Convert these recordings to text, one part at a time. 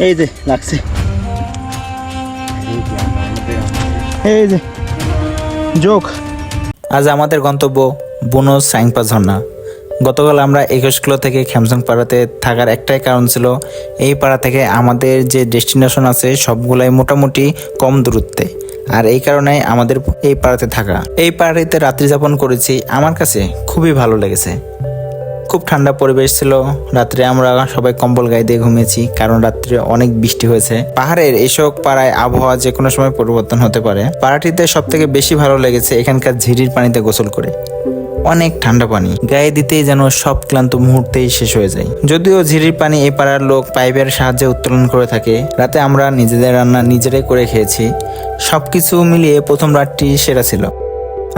এই যে লাগছে, এই যে যোগ। আজ আমাদের গন্তব্য বুনো সাইংপা ঝর্ণা। গতকাল আমরা 21 কিলো থেকে খেমসং পাড়াতে থাকার একটাই কারণ ছিল, এই পাড়া থেকে আমাদের যে ডেস্টিনেশন আছে সবগুলাই মোটামুটি কম দূরত্বে, আর এই কারণে আমাদের এই পাড়াতে থাকা। এই পাড়াটিতে রাত্রি যাপন করেছি, আমার কাছে খুবই ভালো লেগেছে। খুব ঠান্ডা পরিবেশ ছিল, রাত্রে আমরা সবাই কম্বল গায়ে দিয়ে ঘুমিয়েছি, কারণ রাত্রে অনেক বৃষ্টি হয়েছে। পাহাড়ের এসব পাড়ায় আবহাওয়া যে কোনো সময় পরিবর্তন হতে পারে। পাড়াটিতে সব থেকে বেশি ভালো লেগেছে এখানকার ঝিরির পানিতে গোসল করে, অনেক ঠান্ডা পানি, গায়ে দিতেই যেন সব ক্লান্ত মুহূর্তেই শেষ হয়ে যায়। যদিও ঝিরির পানি এই পাড়ার লোক পাইপের সাহায্যে উত্তোলন করে থাকে। রাতে আমরা নিজেদের রান্না নিজেরাই করে খেয়েছি। সবকিছু মিলিয়ে প্রথম রাতটি সেরা ছিল।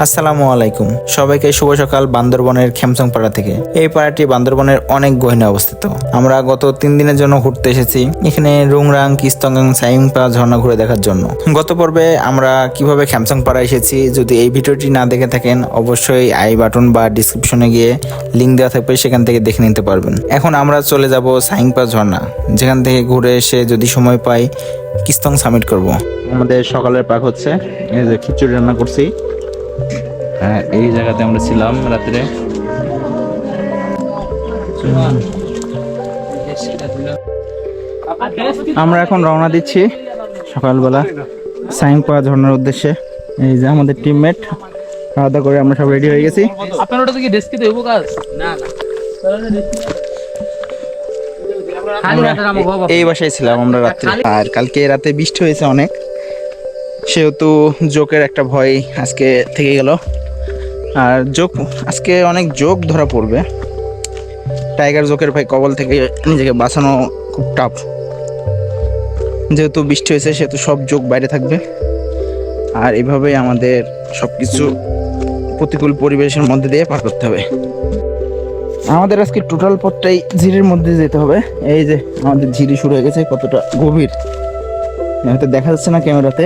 আসসালামু আলাইকুম, সবাইকে শুভ সকাল বান্দরবনের খেমসং পাড়া থেকে। এই পাড়াটি বান্দরবনের অনেক গহীনে অবস্থিত। আমরা গত 3 দিনের জন্য ঘুরতে এসেছি এখানে রুংরাং, কিস্তঙ্গাং, সাইংপা ঝর্ণা ঘুরে দেখার জন্য। গত পর্বে আমরা কিভাবে খেমসং পাড়া এসেছি, যদি এই ভিডিওটি না দেখে থাকেন অবশ্যই আই বাটন বা ডিসক্রিপশনে গিয়ে লিঙ্ক দেওয়া থাকবে, সেখান থেকে দেখে নিতে পারবেন। এখন আমরা চলে যাব সাইংপা ঝর্ণা, যেখান থেকে ঘুরে এসে যদি সময় পাই কিস্তং সামিট করব। আমাদের সকালের পাক হচ্ছে, এই যে খিচুড়ি রান্না করছি। হ্যাঁ, এই জায়গাতে আমরা ছিলাম রাত্রে। আমরা এখন রওনা দিচ্ছি সকালবেলা সাইংপা ঝর্ণার উদ্দেশ্যে। এই যে আমাদের টিমমেট, খাওয়া দাওয়া করে আমরা সব রেডি হয়ে গেছি। আপনার ওটা কি ডেস্কে দেবো কাজ? না না, এই বাসায় ছিলাম আমরা রাত্রে। আর কালকে রাতে বৃষ্টি হয়েছে অনেক, সেহেতু জোকের একটা ভয় আজকে থেকে গেল। আর জোক আজকে অনেক জোক ধরা পড়বে। টাইগার জোকের ভাই কবল থেকে নিজেকে বাঁচানো খুব টাফ। যেহেতু বৃষ্টি হয়েছে সেহেতু সব জোক বাইরে থাকবে। আর এভাবেই আমাদের সব কিছু প্রতিকূল পরিবেশের মধ্যে দিয়ে পার করতে হবে। আমাদের আজকে টোটাল পথটাই ঝিরির মধ্যে যেতে হবে। এই যে আমাদের ঝিরি শুরু হয়ে গেছে, কতটা গভীর হয়তো দেখা যাচ্ছে না ক্যামেরাতে।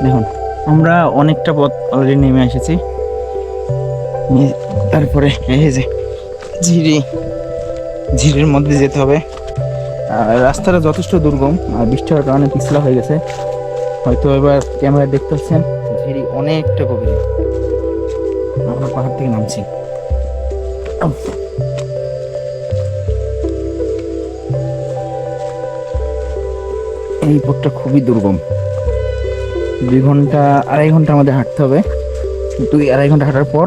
দেখুন, আমরা অনেকটা পথ অলরেডি নেমে এসেছি। তারপরে এই যে ঝিরির মধ্যে যেতে হবে। আর রাস্তাটা যথেষ্ট দুর্গম, আর বৃষ্টি হওয়ার কারণে পিছলা হয়ে গেছে। হয়তো এবার ক্যামেরায় দেখতে পাচ্ছেন ঝিরি অনেকটা গভীরে। আমরা পাহাড় থেকে নামছি। এই পথটা খুবই দুর্গম, 2-2.5 ঘন্টা আমাদের হাঁটতে হবে। 2-2.5 ঘন্টা হাঁটার পর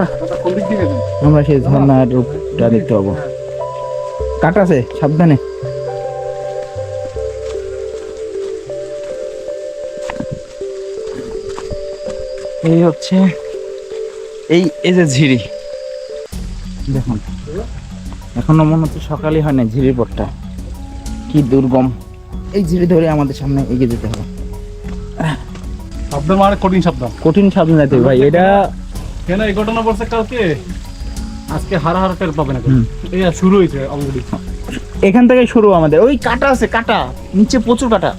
আমরা সেই ঝর্ণার রূপটা দেখতে পাবো। কাটা আছে, সাবধানে। এই হচ্ছে এই যে ঝিরি, দেখুন এখনো মনে হচ্ছে সকালই হয় না। ঝিরির পথটা কি দুর্গম। এই ঝিরি ধরে আমাদের সামনে এগিয়ে যেতে হবে। শব্দ মানে কঠিন শব্দ, কঠিন সাবধান যেতে হবে ভাই। এটা কেন এই ঘটনা বলছে কালকে, আজকে হারা টের পাবে না। এই শুরু হয়েছে অলরেডি, এখান থেকে শুরু আমাদের। ওই কাটা আছে, কাটা নিচে প্রচুর কাটা।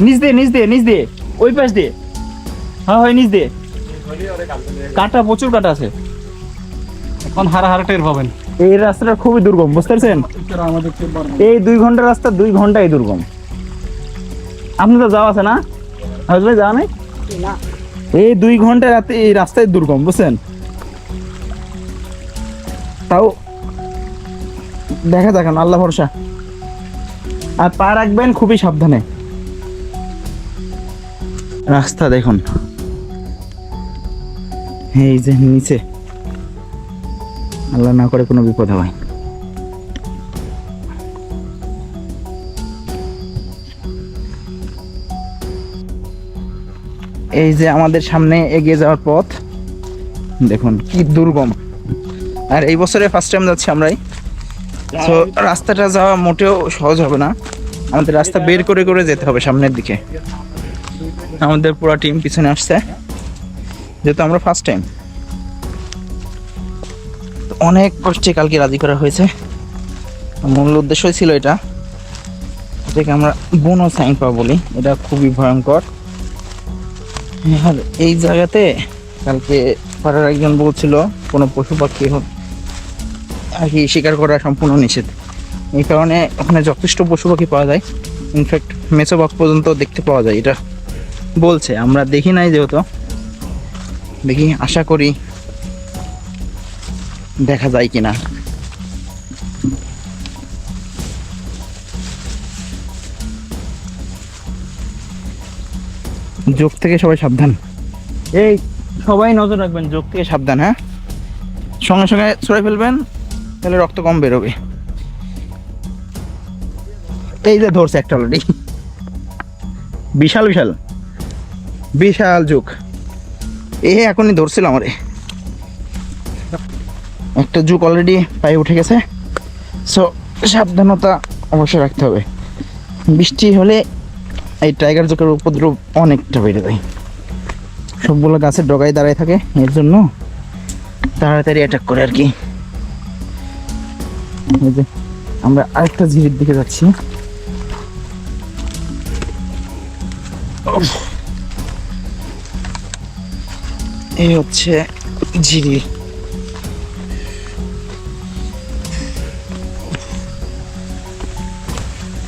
নিচ দিয়ে ওই পাশ দিয়ে, হ্যাঁ হয় নিচ দিয়ে কাটা, প্রচুর কাটা আছে। এখন হারা টের পাবেন। এই রাস্তাটা খুবই দুর্গম, বুঝতে পারছেন? এই 2 ঘন্টা রাস্তা, 2 ঘন্টাই দুর্গম। আপনি তো যাওয়া আছে না, ভাই যাওয়া নাই? এই 2 ঘন্টা রাতে এই রাস্তায় দুর্গম, বুঝছেন? তাও দেখা যাক, আল্লাহ ভরসা। আর পা রাখবেন খুবই সাবধানে। রাস্তা দেখুন, এই যে নিচে, আল্লাহ না করে কোনো বিপদ হয়। এই যে আমাদের সামনে এগিয়ে যাওয়ার পথ দেখুন কি দুর্গম। আর এই বছরে ফার্স্ট টাইম যাচ্ছি আমরাই, তো রাস্তাটা যাওয়া মোটেও সহজ হবে না। আমাদের রাস্তা বের করে করে যেতে হবে সামনের দিকে। আমাদের পুরো টিম পিছনে আসছে, যেহেতু আমরা ফার্স্ট টাইম। অনেক কষ্টে কালকে রাজি করা হয়েছে। মূল উদ্দেশ্যই ছিল এটা, এটাকে আমরা বুনো সাইংপা বলি। এটা খুবই ভয়ঙ্কর। আর এই জায়গাতে কালকে পাড়ার একজন বলছিল কোনো পশু পাখি আর কি শিকার করা সম্পূর্ণ নিষেধ। এই কারণে ওখানে যথেষ্ট পশু পাখি পাওয়া যায়। ইনফ্যাক্ট মেসোবক পর্যন্ত দেখতে পাওয়া যায়, এটা বলছে, আমরা দেখি নাই যেহেতু। দেখি, আশা করি দেখা যায় কিনা। যোগ থেকে সবাই সাবধান, এই সবাই নজর রাখবেন, যোগ থেকে সাবধান। হ্যাঁ, সঙ্গে সঙ্গে ছড়ে ফেলবেন, তাহলে রক্ত কম বেরোবে। এই যে ধরছে একটা অলরেডি, বিশাল বিশাল বিশাল যোগ। এখনই ধরছিল আমারে, একটা যুগ অলরেডি পায়ে উঠে গেছে। সো সাবধানতা অবশ্যই রাখতে হবে। বৃষ্টি হলে এই টাইগার জোকের উপদ্রব অনেকটা বেড়ে যায়। সবগুলো গাছের ডগায় দাঁড়ায় থাকে, এর জন্য তাড়াতাড়ি অ্যাটাক করে আর কি। এই যে আমরা আরেকটা ঝিরির দিকে যাচ্ছি। এই হচ্ছে ঝিরি।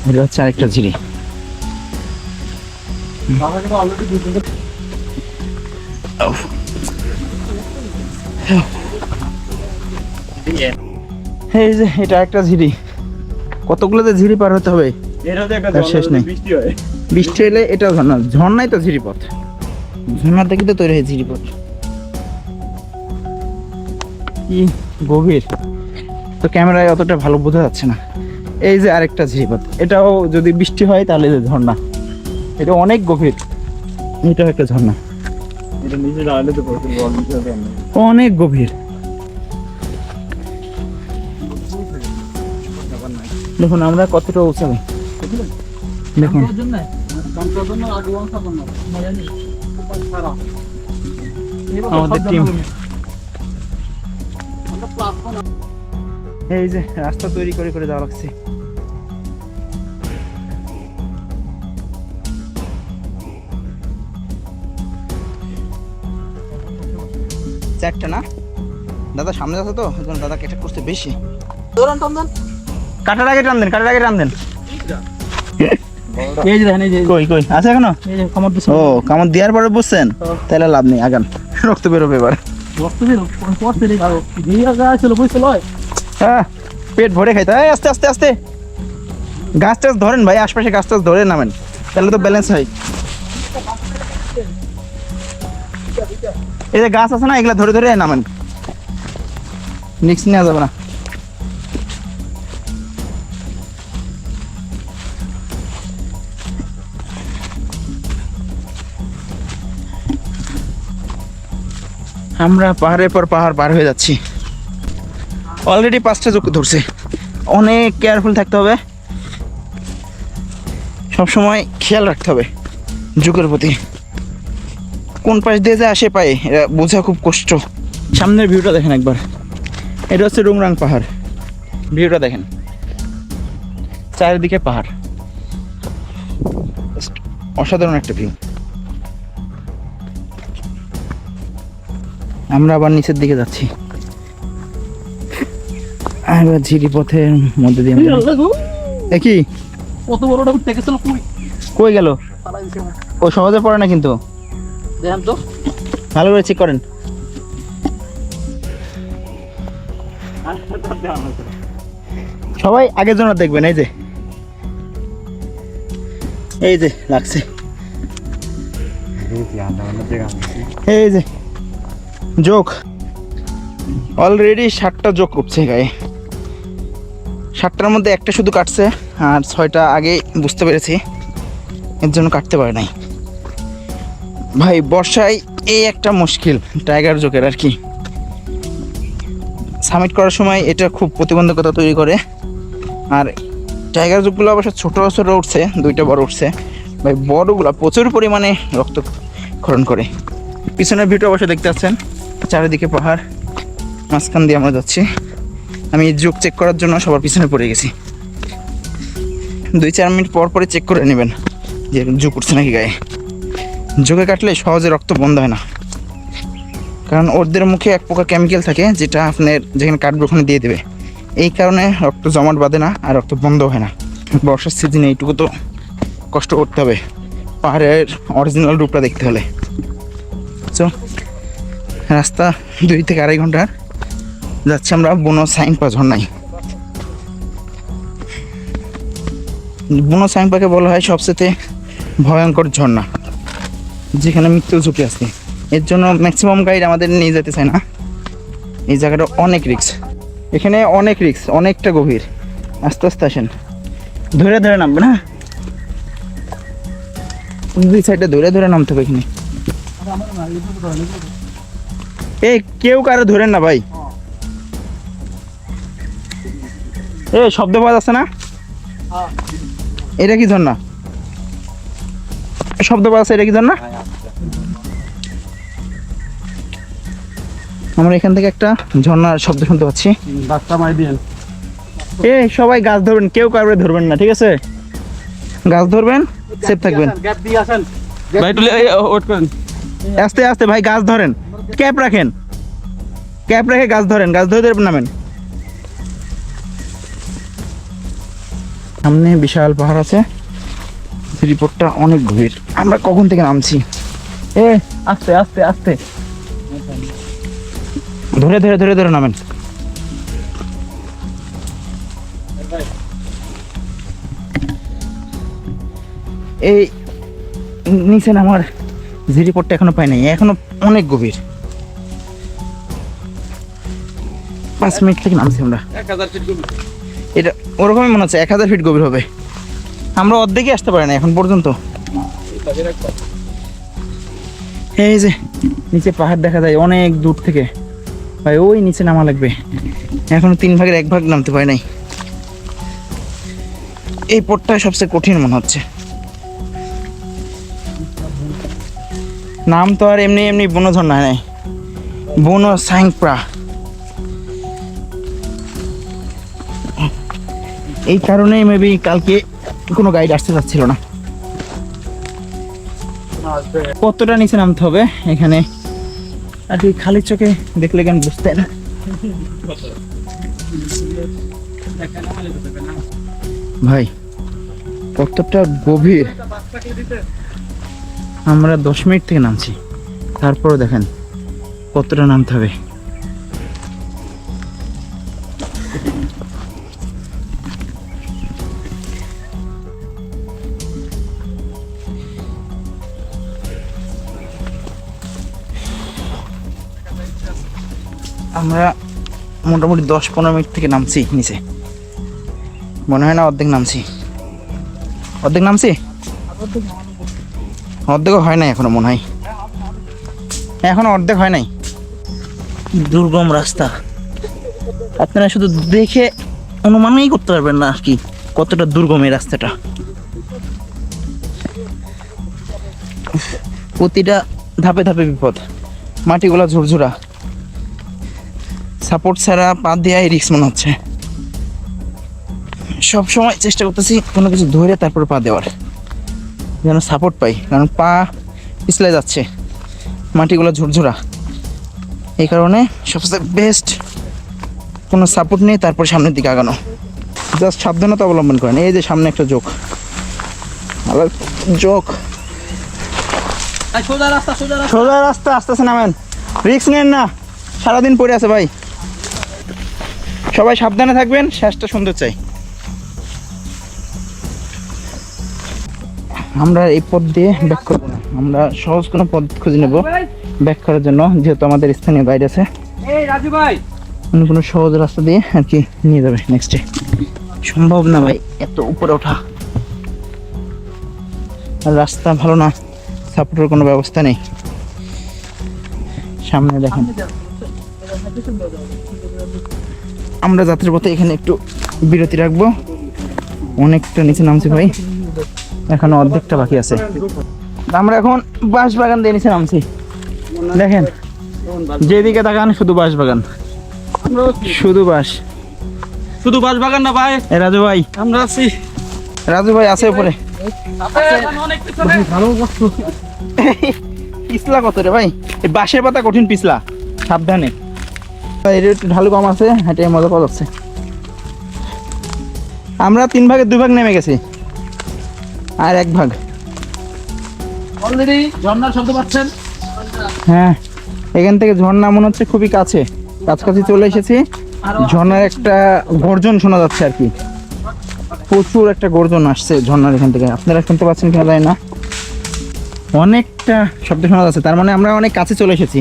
এটা হচ্ছে আরেকটা ঝিরি। এই যে এটা একটা ঝিরি, কতগুলো যে ঝিরি পার হতে হবে তার শেষ নেই। বৃষ্টি হলে এটা ঝর্ণা, ঝর্ণাই তো ঝিরিপথ, ঝর্ণা থেকে তো তৈরি হয় ঝিরিপথ। কি গভীর, তো ক্যামেরায় অতটা ভালো বোঝা যাচ্ছে না। এই যে আরেকটা ঝিরিপথ, এটাও যদি বৃষ্টি হয় তাহলে যে ঝর্ণা, এটা অনেক গভীর। এটাও একটা ঝর্ণা, অনেক গভীর। দেখুন আমরা কতটা উঁচাবে, দেখুন আমাদের টিম। এই যে রাস্তা তৈরি করে করে যাওয়া লাগছে। চারটা না দাদা, সামনে যাচ্ছে তো ওই জন্য দাদা কেটে করতে বেশি। কাটার আগে টান দেন, কাটার আগে টান দেন। এই যে দেখেন, এই যে কই কই আছে এখনো। এই যে কামড় দিছেন। ও, কামড় দেওয়ার পরে বুঝছেন, তাহলে লাভ নেই, আগান, রক্ত বেরোবে এবার। রক্ত বেরো পড়তে রে গাও, দিয়া গাছিল বুঝছিল। হ্যাঁ, পেট ভরে খাইতে। এই আস্তে আস্তে আস্তে, গাছ টাছ ধরেন ভাই, আশপাশে গাছ টাছ ধরে নামেন, তাহলে তো ব্যালেন্স হয়। এই যে গাছ আছে না, এগুলা ধরে ধরে নামেন, নিক্স নেওয়া যাবে না। আমরা পাহাড়ের পর পাহাড় পার হয়ে যাচ্ছি। অলরেডি 5টা যোগ ধরছে, অনেক কেয়ারফুল থাকতে হবে, সবসময় খেয়াল রাখতে হবে যুগের প্রতি। কোন পাশ দিয়ে যে আসে পায়ে এটা বোঝা খুব কষ্ট। সামনের ভিউটা দেখেন একবার, এটা হচ্ছে রুংরাং পাহাড়। ভিউটা দেখেন, চারিদিকে পাহাড়, অসাধারণ একটা ভিউ। আমরা আবার নিচের দিকে যাচ্ছি, এবার ঝিরি পথের মধ্যে দিয়ে। কি কত বড়টা দেখেছিল, কই গেল? ও সহজে পড়ে না কিন্তু, দেখেন তো ভালো করে চেক করেন। সবাই আগের জন্য দেখবেন। এই যে লাগছে, এই যে যোগ অলরেডি 7টা যোগ উঠছে গায়ে। 7টার মধ্যে একটা শুধু কাটছে, আর 6টা আগে বুঝতে পেরেছি, এর জন্য কাটতে পারে নাই। ভাই বর্ষায় এই একটা মুশকিল টাইগার জোকের আর কি। সামিট করার সময় এটা খুব প্রতিবন্ধকতা তৈরি করে। আর টাইগার জোকগুলো অবশ্য ছোটো ছোটো উঠছে, 2টা বড় উঠছে। ভাই বড়গুলো প্রচুর পরিমাণে রক্তক্ষরণ করে। পিছনের ভিউটা অবশ্য দেখতে পাচ্ছেন, চারিদিকে পাহাড়, মাঝখান দিয়ে আমরা যাচ্ছি। আমি যোগ চেক করার জন্য সবার পিছনে পড়ে গেছি। 2-4 মিনিট পর পরে চেক করে নেবেন যে যোগ উঠছে নাকি গায়ে। যোগে কাটলে সহজে রক্ত বন্ধ হয় না, কারণ ওদের মুখে এক প্রকার কেমিক্যাল থাকে যেটা আপনার যেখানে কাটবে ওখানে দিয়ে দেবে। এই কারণে রক্ত জমাট বাঁধে না আর রক্ত বন্ধ হয় না। বর্ষার সিজনে এইটুকু তো কষ্ট করতে হবে পাহাড়ের অরিজিনাল রূপটা দেখতে হলে। তো রাস্তা 2 থেকে 2.5 ঘন্টার যাচ্ছি আমরা বুনো সাইংপা ঝর্ণায়। বুনো সাইংপাকে বলা হয় সবচেয়ে ভয়ঙ্কর ঝর্ণা, যেখানে মৃত্যু ঝুঁকি আছে। এর জন্য ম্যাক্সিমাম গাইড আমাদের নিয়ে যেতে চায় না। এই জায়গাটা অনেক রিস্ক, এখানে অনেক রিস্ক, অনেকটা গভীর। আস্তে আস্তে আসেন, ধরে ধরে নামবে না, 2 সাইডে ধরে ধরে নামতে হবে এখানে। এই কেউ কারো ধরেন না ভাই। এ শব্দ পাওয়া যাচ্ছে না? এটা কি ঝর্ণা? শব্দ পাওয়া যাচ্ছে, এটা কি ঝর্ণা? আমরা এখান থেকে একটা ঝর্ণার শব্দ শুনতে পাচ্ছি। ডাক্তার মাই দিয়েন। এ সবাই গাছ ধরবেন, কেউ কারোর ধরবেন না, ঠিক আছে? গাছ ধরবেন, সেফ থাকবেন। গ্যাপ দিয়ে আসেন ভাই, একটু ওয়েট করেন। আস্তে আস্তে ভাই, গাছ ধরেন, ক্যাপ রাখেন, ক্যাপ রেখে গাছ ধরেন, গাছ ধরে ধরে নামেন। সামনে বিশাল পাহাড় আছে, রিপোর্টটা অনেক গভীর। আমরা কখন থেকে নামছি? এ আস্তে আস্তে আস্তে, ধরে ধরে ধরে ধরে নামেন। এই নিচে নামার যে রিপোর্টটা এখনো পাই নাই, এখনো অনেক গভীর। 5 মিনিট থেকে নামছি আমরা। 1000 ফিট গভীর। এটা ওরকমই মনে হচ্ছে 1000 ফিট গভীর হবে। আমরা অর্ধেকই আসতে পারি না এখন পর্যন্ত। এই যে নিচে পাহাড় দেখা যায় অনেক দূর থেকে ভাই, ওই নিচে নামা লাগবে। এখনো 3 ভাগের 1 ভাগ নামতে পারি নাই। এই পথটা সবচেয়ে কঠিন মনে হচ্ছে। নাম তো আর এমনি এমনি বুনো ঝর্ণা নাই, বুনো সাইংপা। এই কারণেই মেবি কালকে কোনো গাইড আসতে চাচ্ছিল না। কতটা নিচে নামতে হবে এখানে আর কি খালি চোখে দেখলে কেন বুঝতেন। ভাই কতটা গভীর। আমরা 10 মিনিট থেকে নামছি, তারপরও দেখেন কতটা নামতে হবে। আমরা মোটামুটি 10-15 মিনিট থেকে নামছি নিচে, মনে হয় না অর্ধেক নামছি। অর্ধেক নামছি, অর্ধেকও হয় নাই এখনো, মনে হয় এখনো অর্ধেক হয় নাই। দুর্গম রাস্তা, আপনারা শুধু দেখে অনুমানই করতে পারবেন না আর কি কতটা দুর্গম এই রাস্তাটা। প্রতিটা ধাপে ধাপে বিপদ, মাটিগুলা ঝুরঝুরা, সাপোর্ট ছাড়া পা দেওয়াই রিস্ক মনে হচ্ছে। সব সময় চেষ্টা করতেছি কোনো কিছু ধরে তারপরে পা দেওয়ার, যেন সাপোর্ট পাই, কারণ পা পিছলে যাচ্ছে, মাটিগুলো ঝুরঝুরা। এই কারণে সবচেয়ে বেস্ট কোনো সাপোর্ট নেই, তারপর সামনের দিকে আগানো। জাস্ট সাবধানতা অবলম্বন করেন। এই যে সামনে একটা জোক, আবার জোক, সোজা রাস্তা, আস্তে আস্তে নামেন, রিস্ক নেন না, সারাদিন পড়ে আছে ভাই। সবাই সাবধানে থাকবেন, শেষটা সুন্দর চাই। আমরা এই পথ দিয়ে ব্যাক করবো না, আমরা সহজ কোনো পথ খুঁজে নেব ব্যাক করার জন্য, যেহেতু আমাদের স্থানীয় গাইড আছে। অন্য কোনো সহজ রাস্তা দিয়ে আর কি নিয়ে যাবে নেক্সটে। সম্ভব না ভাই এত উপরে ওঠা, আর রাস্তা ভালো না, সাপোর্টের কোনো ব্যবস্থা নেই। সামনে দেখেন, আমরা যাত্রার পথে এখানে একটু বিরতি রাখবো। অনেকটা নিচে নামছি ভাই, এখনো অর্ধেকটা বাকি আছে। আমরা এখন বাঁশ বাগান দিয়ে নিচে নামছি। দেখেন যেদিকে তাকান শুধু বাঁশ বাগান, শুধু বাঁশ, শুধু বাঁশ বাগান না ভাই। এ রাজু ভাই, আমরা আছি, রাজু ভাই আছে উপরে। অনেক পিছনে। ভালো কষ্ট। পিছলা কত রে ভাই, এই বাঁশের পাতা কঠিন পিছলা, সাবধানে। এর একটু ঢালু কম আছে, হেঁটে মজা পাওয়া যাচ্ছে। আমরা 3 ভাগের 2 ভাগ নেমে গেছি। আর 1 ভাগ। অলরেডি ঝর্ণার শব্দ পাচ্ছেন? হ্যাঁ, এখান থেকে ঝর্ণা মনে হচ্ছে খুবই কাছে, কাছাকাছি চলে এসেছি। ঝর্ণার একটা গর্জন শোনা যাচ্ছে আর কি, প্রচুর একটা গর্জন আসছে ঝর্ণার এখান থেকে। আপনারা শুনতে পাচ্ছেন কিনা জানি না, অনেকটা শব্দ শোনা যাচ্ছে, তার মানে আমরা অনেক কাছে চলে এসেছি।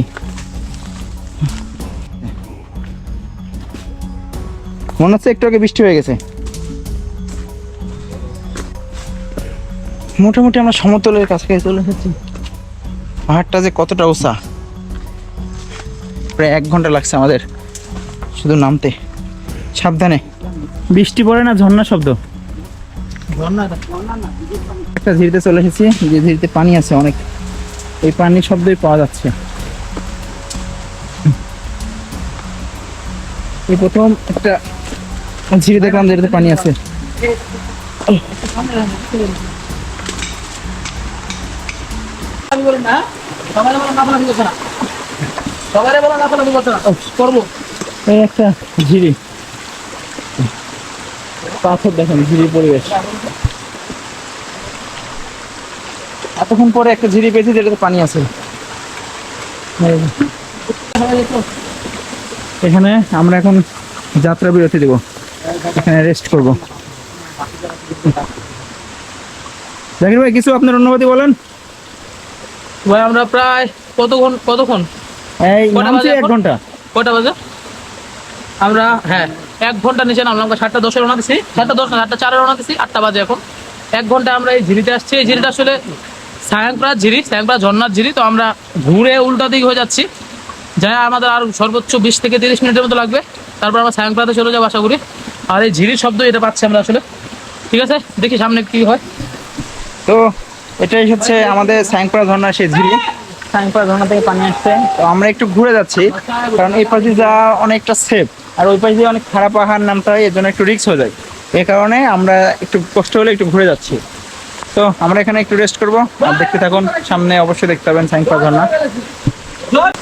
মনে হচ্ছে একটু আগে বৃষ্টি হয়ে গেছে। মোটামুটি আমরা সমতলের কাছাকাছি চলে এসেছি। পাহাড়টা যে কতটা উঁচা, প্রায় 1 ঘন্টা লাগছে আমাদের শুধু নামতে। সাবধানে, বৃষ্টি পড়ে না, ঝর্ণার শব্দ। একটা ঝিরিতে চলে এসেছি, যে ঝিরিতে পানি আছে অনেক, এই পানির শব্দই পাওয়া যাচ্ছে। এই প্রথম একটা ঝিরি দেখলাম যেটাতে পানি আছে। এই একটা ঝিরি, পাথর দেখেন, ঝিরির পরিবেশ। এতক্ষণ পরে একটা ঝিরি পেয়েছি যেটাতে পানি আছে। এখানে আমরা এখন যাত্রা বিরতি দেব, এখানে রেস্ট করব। জাকির ভাই, কিছু আপনার অনুভূতি বলেন। ভাই আমরা প্রায় কতক্ষণ এই কটা নামছি বাজে 1 এখন? ঘন্টা। কয়টা বাজে? আমরা 1 ঘন্টা নিচে নামলাম। 7:10 রওনা দিছি, 7:10 না 7:04 রওনা দিছি, 8টা বাজে এখন। 1 ঘন্টা আমরা এই ঝিরিতে আসছি। এই ঝিরিটা আসলে সায়াংপাড়া ঝিরি, সায়াংপাড়া ঝর্ণার ঝিরি। তো আমরা ঘুরে উল্টা দিক হয়ে যাচ্ছি, যা আমাদের আর সর্বোচ্চ 20 থেকে 30 মিনিটের মতো লাগবে। তারপর আমরা সায়াংপাড়াতে চলে যাবো আশা করি। আর এই ঝিরির শব্দ এটা পাচ্ছি আমরা আসলে। ঠিক আছে, দেখি সামনে কি হয়। তো এটাই হচ্ছে আমাদের সায়াংপাড়া ঝর্ণা, সেই ঝিরি। সায়াংপাড়া ঝর্ণা থেকে পানি আসছে, তো আমরা একটু ঘুরে যাচ্ছি, কারণ এই পাশে যাওয়া অনেকটা সেফ, আর ওই পাশে দিয়ে অনেক খারাপ পাহাড় নামতে হয়, এর জন্য একটু রিস্ক হয়ে যায়। এই কারণে আমরা একটু কষ্ট হলে একটু ঘুরে যাচ্ছি। তো আমরা এখানে একটু রেস্ট করবো, আর দেখতে থাকুন। সামনে অবশ্যই দেখতে পাবেন সায়াংপাড়া ঝর্ণা।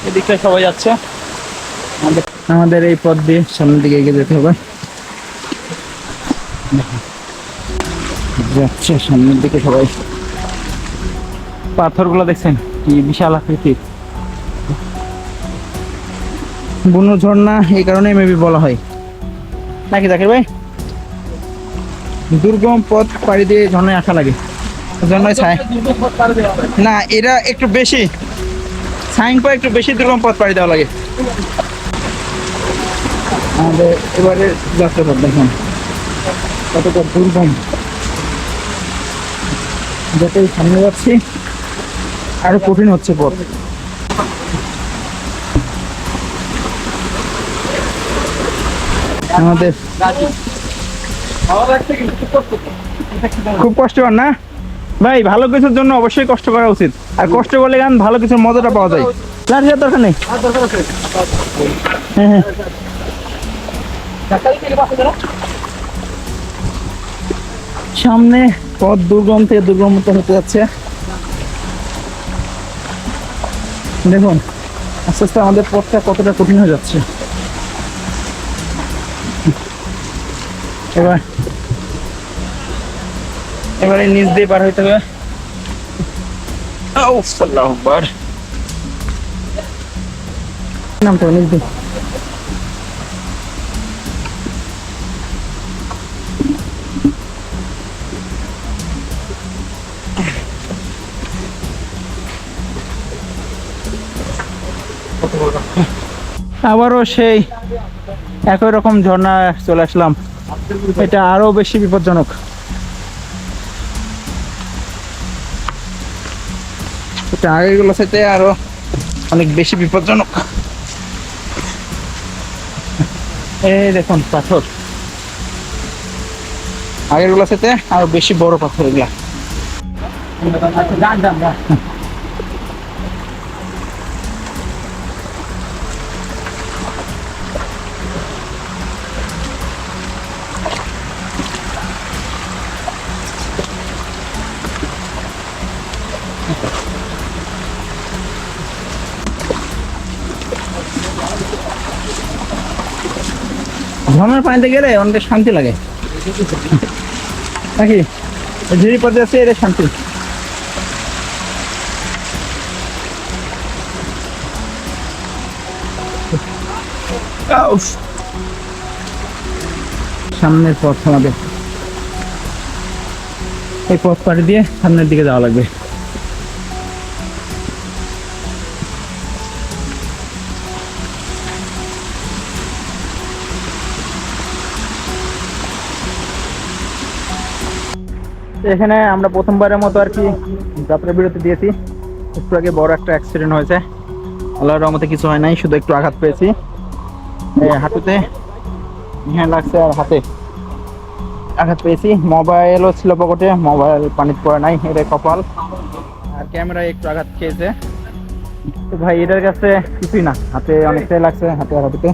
এদিকটা সবাই যাচ্ছে, আমাদের এই পথ দিয়ে সামনের দিকে এগিয়ে যেতে হবে। যাচ্ছে সামনের দিকে সবাই। পাথরগুলো দেখছেন কি বিশাল আকৃতির। বুনো ঝর্ণা এই কারণে মেবি বলা হয় নাকি জাকির ভাই? দুর্গম পথ পাড়ি দিয়ে ঝর্ণায় আসা লাগে, ঝর্ণায় ছায় না, এরা একটু বেশি সায়াংপাড়া একটু বেশি দুর্গম পথ পাড়ি দেওয়া লাগে। আমাদের এবারে যাত্রাপথ দেখুন কতটা দুর্গম, যতই সামনে যাচ্ছি আরো কঠিন হচ্ছে পথ। আমাদের খুব কষ্টকর না ভাই, ভালো কিছুর জন্য অবশ্যই কষ্ট করা উচিত, আর কষ্ট করলে গান ভালো কিছুর মজাটা পাওয়া যায়। লাঠির দরকার নেই। হ্যাঁ হ্যাঁ, সামনে পথ দুর্গম থেকে দুর্গম হতে যাচ্ছে। দেখুন আস্তে আস্তে আমাদের পথটা কতটা কঠিন হয়ে যাচ্ছে। এবারে নিচ দিয়ে পার হইতে হবে। আল্লাহু আকবার, নামতে হবে নিচ দিয়ে। আবারও সেই একই রকম ঝর্ণা চলে আসলাম, এটা আরো বেশি বিপজ্জনক। এটা আগেগুলো সাথে আরো অনেক বেশি বিপজ্জনক। এই দেখুন পাথর, আগেরগুলোর সাথে আরো বেশি বড় পাথর এগুলা। ঝর্ণার পানিতে গেলে অনেক শান্তি লাগে নাকি? ঝিরি পথে আছে এটা শান্তি। সামনের পথ আমাদের, এই পথ পাড়ি দিয়ে সামনের দিকে যাওয়া লাগবে। এখানে আমরা প্রথমবারের মতো আর কি যাত্রা বিরতি দিয়েছি। একটু আগে বড় একটা অ্যাক্সিডেন্ট হয়েছে, আল্লাহর রহমতে কিছু হয় নাই, শুধু একটু আঘাত পেয়েছি হাঁটুতে, হ্যাঁ লাগছে, আর হাতে আঘাত পেয়েছি। মোবাইলও ছিল পকেটে, মোবাইল পানিতে পড়ে নাই, এটা কপাল। আর ক্যামেরায় একটু আঘাত খেয়েছে। তো ভাই এটার কাছে কিছুই না, হাতে অনেকটাই লাগছে, হাতে আর হাঁটুতে।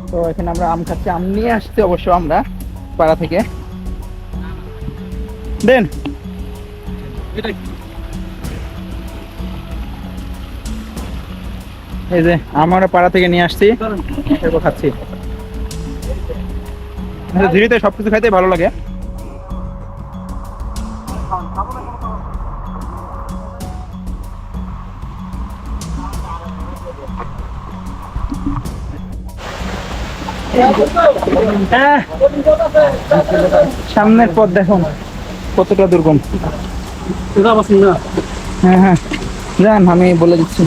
তো এখানে আমরা আম খাচ্ছি, আম নিয়ে আসছি অবশ্য আমরা পাড়া থেকে। দেন এই যে আমরা পাড়া থেকে নিয়ে আসছি, এরপর খাচ্ছি। ধীরে সবকিছু খাইতে ভালো লাগে। সামনের পথ দেখুন কতটা দুর্গম। হ্যাঁ হ্যাঁ যান, আমি বলে দিচ্ছি।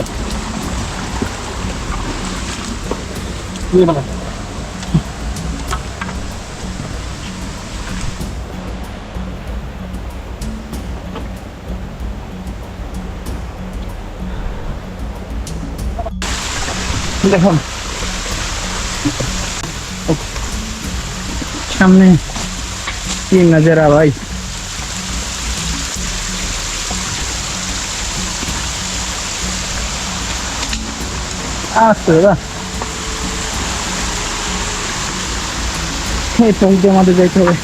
দেখুন সামনে কি নজারা ভাই, আসতে দাদা, এই টঙ্কে আমাদের যাইতে হবে।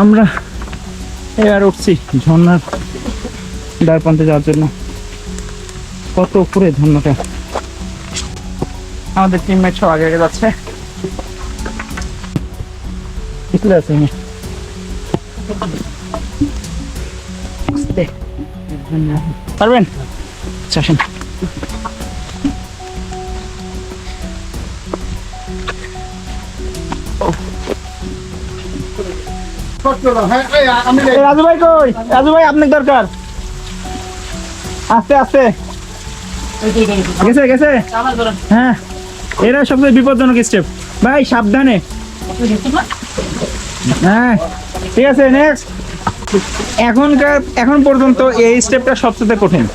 আমরা এবার উঠছি ঝর্ণার দ্বার প্রান্তে যাওয়ার জন্য। কত উপরে ঝর্ণাটা, আমাদের টিমমেট সব আগে আগে যাচ্ছে। আছে পারবেন? আচ্ছা আসেন। রাজু ভাই কই? রাজু ভাই আপনার দরকার। আস্তে আস্তে গেছে গেছে। হ্যাঁ এরা সবচেয়ে বিপজ্জনক স্টেপ ভাই, সাবধানে। হ্যাঁ ঠিক আছে, নেক্সট। এখন পর্যন্ত এই স্টেপটা সবচেয়ে কঠিন।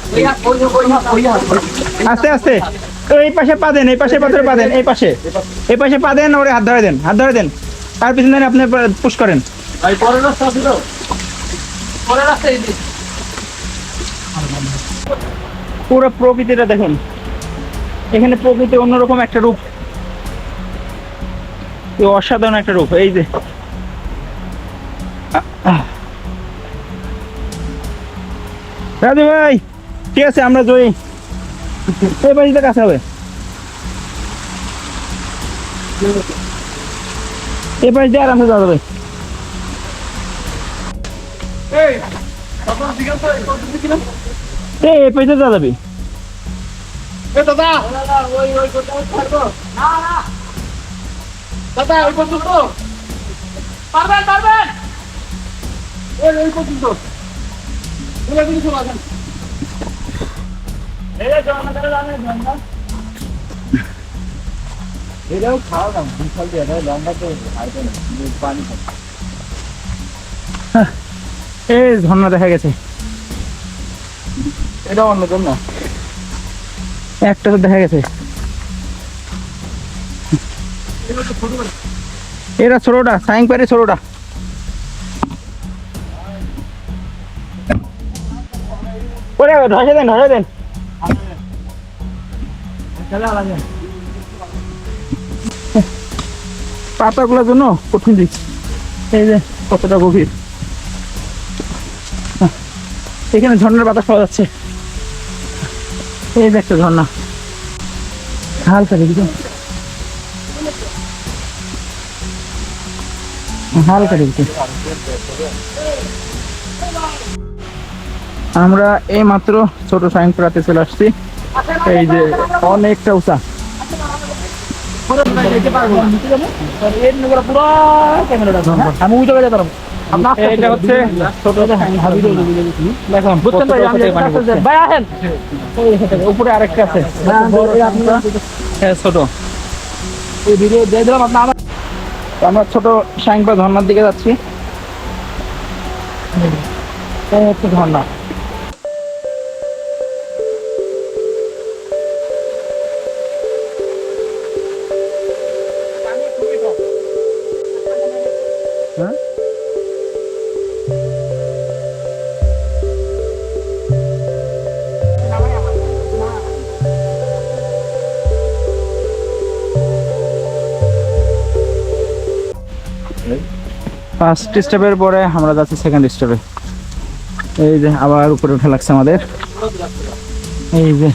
আস্তে আস্তে, এই পাশে পা দেন, এই পাশে পাথরে পা দেন, এই পাশে পা দেন, ওরে হাত ধরে দেন, হাত ধরে দেন, তার পিছনে আপনি পুশ করেন। পুরো প্রকৃতিটা দেখুন, এখানে প্রকৃতি অন্যরকম একটা রূপ, অসাধারণ একটা রূপ। এই যে রাজু ভাই ঠিক আছে, আমরা জয়ী। এই বাড়িতে কাছে হবে, এই পাশ দিয়ে আরামসে যাওয়া যাবে। এই পাশে যাওয়া যাবে। এটাও খাওয়া দাম বিশাল দিয়ে লম্বা তো পানি। এই ঝর্ণা দেখা গেছে, এটা অন্য জন্য একটা তো দেখা গেছে। এটা ছোটটা, সাইং পারে ছোটটা। ওরে ধসে দেন, ধসে দেন। পাতাগুলোর জন্য কঠিন দিচ্ছি। এই যে কতটা গভীর, এখানে ঝর্ণার বাতাস পাওয়া যাচ্ছে। এই যে একটা ঝর্ণা, হালকা দিকে হালকা দিকে। আমরা এই মাত্র ছোট সাইনপাড়াতে চলে আসছি। এই যে অনেকটা উঁচা, এটা হচ্ছে ছোট উপরে আরেকটা আছে ছোট। আমরা ছোট সাইনপা ঝর্ণার দিকে যাচ্ছি। হচ্ছে ঝর্ণা। ফার্স্ট স্টেপের পরে আমরা যাচ্ছি সেকেন্ড স্টেপে। এই যে আবার উপরে উঠে লাগছে আমাদের। এই যে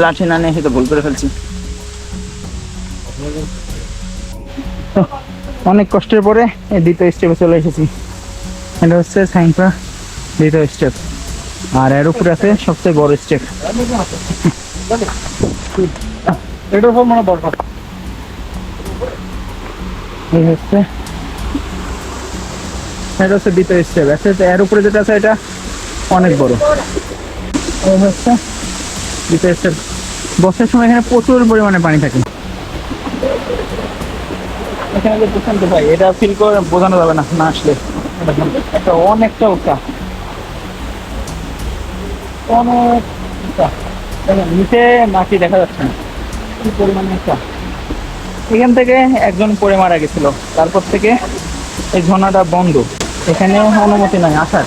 লাঠি না নিয়ে তো ভুল করে ফেলছি। অনেক কষ্টের পরে এই দ্বিতীয় স্টেপে চলে এসেছি। এটা হচ্ছে সাইনপাড়া দ্বিতীয় স্টেপ, আর এর উপরে আছে সবচেয়ে বড় স্টেপ। এটার উপর মানে বরফ। এই হচ্ছে এটা হচ্ছে দ্বিতীয় স্টেপ। এর উপরে যেটা আছে এটা অনেক বড়। এই হচ্ছে দ্বিতীয় স্টেপ। বর্ষার সময় এখানে প্রচুর পরিমাণে পানি থাকে। এখানে যে প্রশান্ত ভাই, এটা ফিল করে বোঝানো যাবে না না আসলে। একটা অনেকটা উঁচা, অনেক উঁচা। নিচে মাটি দেখা যাচ্ছে না, কি পরিমাণে উঁচা। এখান থেকে একজন পড়ে মারা গেছিল, তারপর থেকে এই ঝর্ণাটা বন্ধ। এখানে অনুমতি নাই আসার,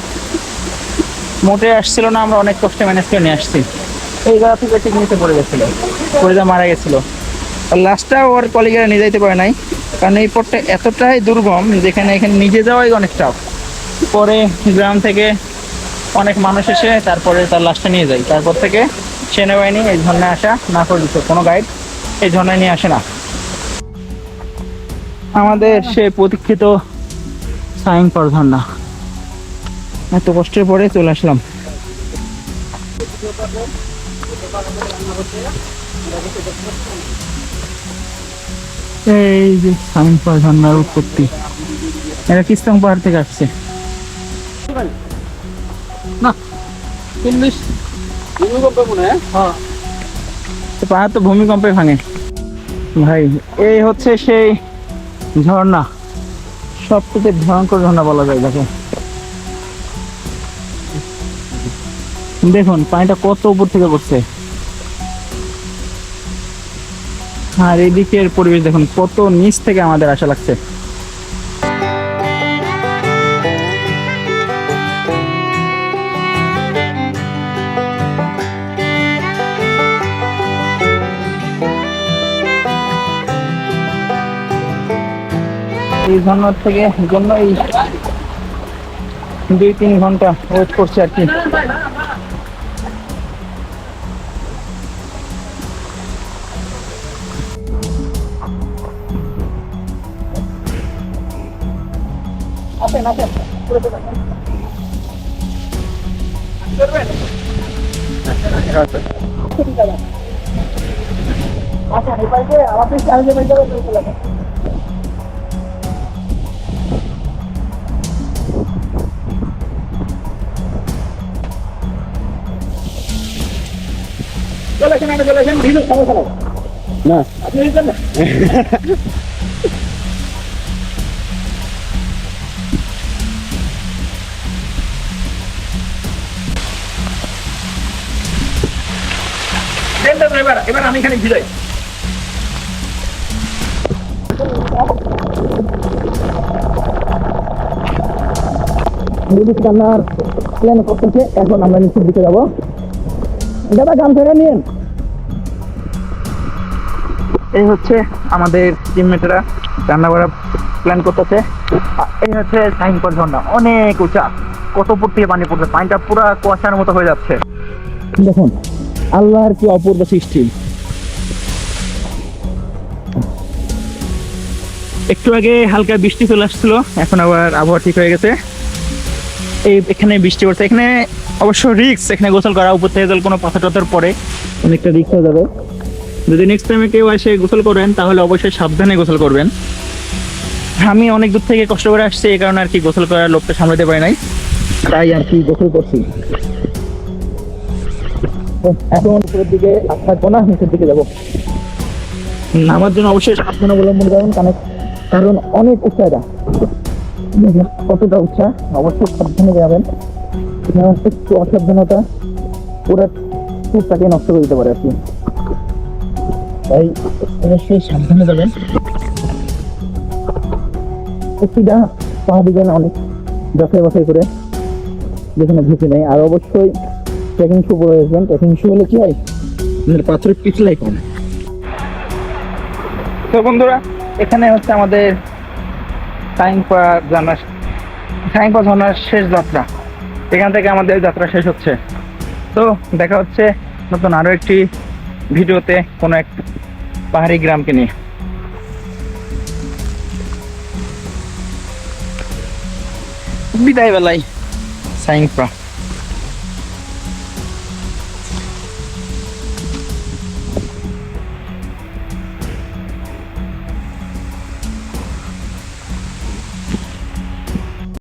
মোটে আসছিল না। আমরা অনেক কষ্টে ম্যানেজ করে নিয়ে আসছি। এই জায়গা থেকে ঠিক নিচে পড়ে গেছিল, পড়ে যা মারা গেছিল। লাস্টটা ওর কলিগেরা নিয়ে যাইতে পারে নাই, কারণ এই পথটা এতটাই দুর্গম যেখানে এখানে নিজে যাওয়াই অনেক টাফ। পরে গ্রাম থেকে অনেক মানুষ এসে তারপরে তার লাশটা নিয়ে যায়। তারপর থেকে সেনাবাহিনী এই ঝর্ণায় আসা না করে দিচ্ছে, কোনো গাইড এই ঝর্ণায় নিয়ে আসে না। আমাদের সে প্রতীক্ষিত সাইনপাড়া ঝর্ণা, এত কষ্টের পরে চলে আসলাম। এই যে সাইনপাড়া ঝর্ণার উৎপত্তি, এটা কিস্তং পাহাড় থেকে আসছে। না 40 ভূমিকম্প মনে হয়। হ্যাঁ, পাহাড় তো ভূমিকম্পে ভাঙে ভাই। এই হচ্ছে সেই ঝর্ণা, সবথেকে ভয়ঙ্কর ঝর্ণা বলা যায় যাকে। দেখুন পানিটা কত উপর থেকে পড়ছে, আর এদিকের পরিবেশ দেখুন কত নিচ থেকে আমাদের আশা লাগছে। এই ঝর্ণার থেকে জন্য এই 2-3 ঘন্টা ওয়েট করছি আর কি। না এবার আমি এখানে ভিড়াই। রান্নার প্ল্যান করতেছে, এখন আমরা নিচের দিকে যাবো। দাদা গান ধরে নিন। এই হচ্ছে আমাদের টিমমেটরা রান্না করা প্ল্যান করতেছে। এই হচ্ছে সাইনপার ঝর্ণা, অনেক উঁচা, কত উপর থেকে পানি পড়ছে, পানিটা পুরো কুয়াশার মতো হয়ে যাচ্ছে। দেখুন আল্লাহর কি অপূর্ব সৃষ্টি। একটু আগে হালকা বৃষ্টি চলে আসছিল, এখন আবার আবহাওয়া ঠিক হয়ে গেছে। এখানে বৃষ্টি পড়ছে, এখানে অবশ্য রিস্ক, এখানে গোসল করা, উপর থেকে জল কোনো পাথর টাথর পরে অনেকটা রিস্ক হয়ে যাবে। যদি নেক্সট টাইমে কেউ এসে গোসল করেন তাহলে অবশ্যই সাবধানে গোসল করবেন। আমি অনেক দূর থেকে কষ্ট করে আসছি, এই কারণে আর কি গোসল করার লোকটা সামলাতে পারি নাই, তাই আর কি গোসল করছি। এখন উপরের দিকে থাকবো না, নিচের দিকে যাবো। নামার জন্য অবশ্যই সাবধান অবলম্বন করবেন, কারণ অনেক উচ্চা এটা, কতটা উচ্চা, অবশ্যই সাবধানে যাবেন। একটু অসাবধানতা পুরো ট্যুরটাকে নষ্ট করে দিতে পারে আর কি, তাই অবশ্যই সাবধানে যাবেন। প্রতিটা পাহাড়ি যেন অনেক যাচাই বাছাই করে যেখানে ঝুঁকি নেই। আর অবশ্যই ট্রেকিং শু পরে আসবেন, ট্রেকিং শু হলে কি হয় পাথরের পিছলাই কম। তো বন্ধুরা, এখানে হচ্ছে আমাদের সাইংপা ঝর্ণার শেষ যাত্রা, এখান থেকে আমাদের যাত্রা শেষ হচ্ছে। তো দেখা হচ্ছে নতুন আরো একটি ভিডিওতে কোনো এক পাহাড়ি গ্রামকে নিয়ে। বিদায় বেলায় সাইংপা।